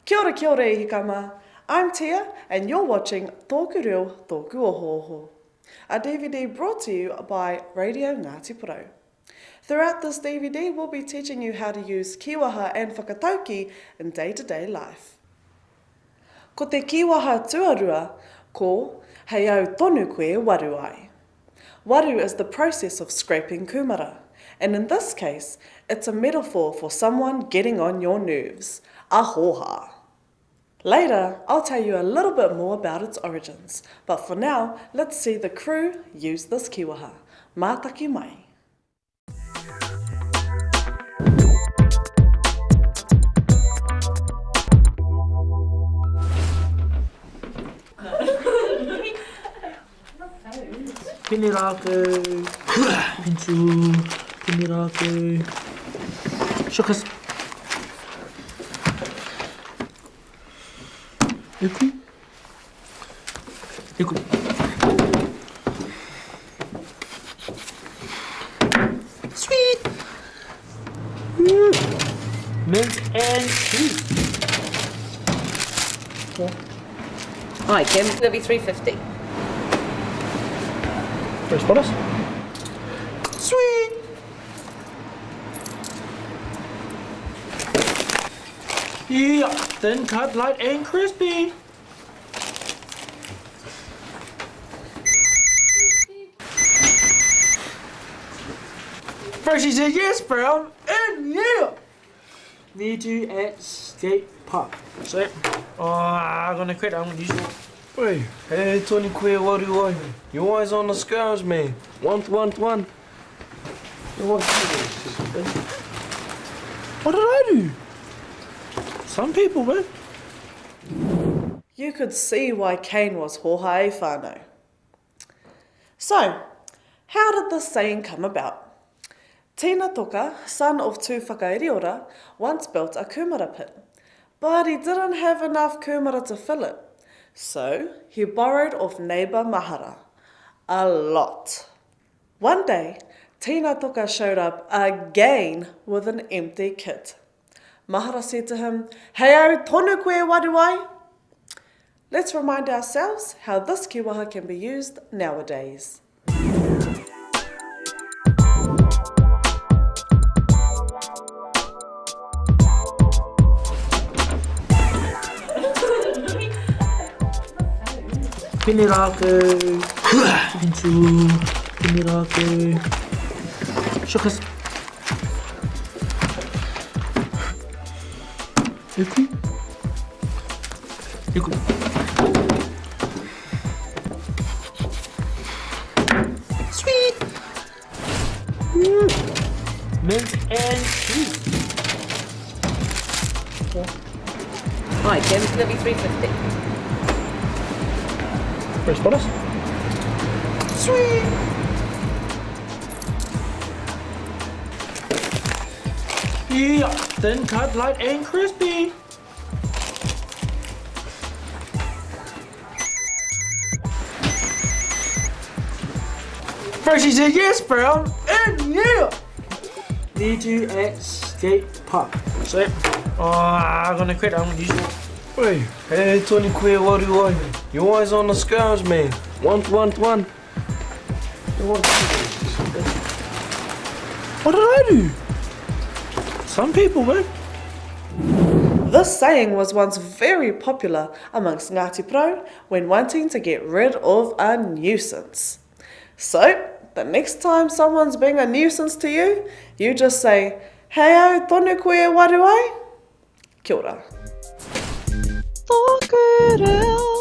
Kia ora e hikama. I'm Tia and you're watching Toku Reo, Toku Ohooho, a DVD brought to you by Radio Ngati Porou. Throughout this DVD, we'll be teaching you how to use kiwaha and whakatauki in day-to-day life. Ko te kiwaha tuarua, ko hei au tonu koe waru ai. Waru is the process of scraping kumara, and in this case, it's a metaphor for someone getting on your nerves, ahoha. Later, I'll tell you a little bit more about its origins, but for now, let's see the crew use this kiwaha. Mātaki mai. Pini rākou, pinchu, pini rākou, shukas. Iku. Iku. Sweet. Mint and cheese. Hi Kim, it'll be $3.50. First bonus. Sweet. Yeah, thin cut, light and crispy. First she said yes, Brown, and yeah. Need you at skate park. So, I'm gonna quit. I'm gonna use your. Wait, hey, Tony Queer, what do you want? You're always on the scars, man. One. What did I do? Some people, man. You could see why Cain was hoha e whānau. So, how did this saying come about? Tina Toka, son of two whakaeriora, once built a kumara pit, but he didn't have enough kumara to fill it. So, he borrowed of neighbour Mahara. A lot. One day, Tina Toka showed up again with an empty kit. Mahara said to him, "Hei au tonu koe waru ai?" Let's remind ourselves how this kiwaha can be used nowadays. Pini rākou, pinchu, pini rākou, shukas. Iku. Iku. Sweet. Mint and cheese. Hi Kim, it'll be $3.50. First bonus. Sweet. Yeah, thin cut, light and crispy. First she said yes, Brown, and yeah. Need you at skate park. So, I'm gonna quit. I'm gonna use your. Wait, hey, Tony Queer, what do you want? You're always on the scars, man. One. What did I do? Some people, man. This saying was once very popular amongst Ngati Porou when wanting to get rid of a nuisance. So, the next time someone's being a nuisance to you, you just say, "Hei au tonu koe waru ai?" Kia ora. Toku Reo.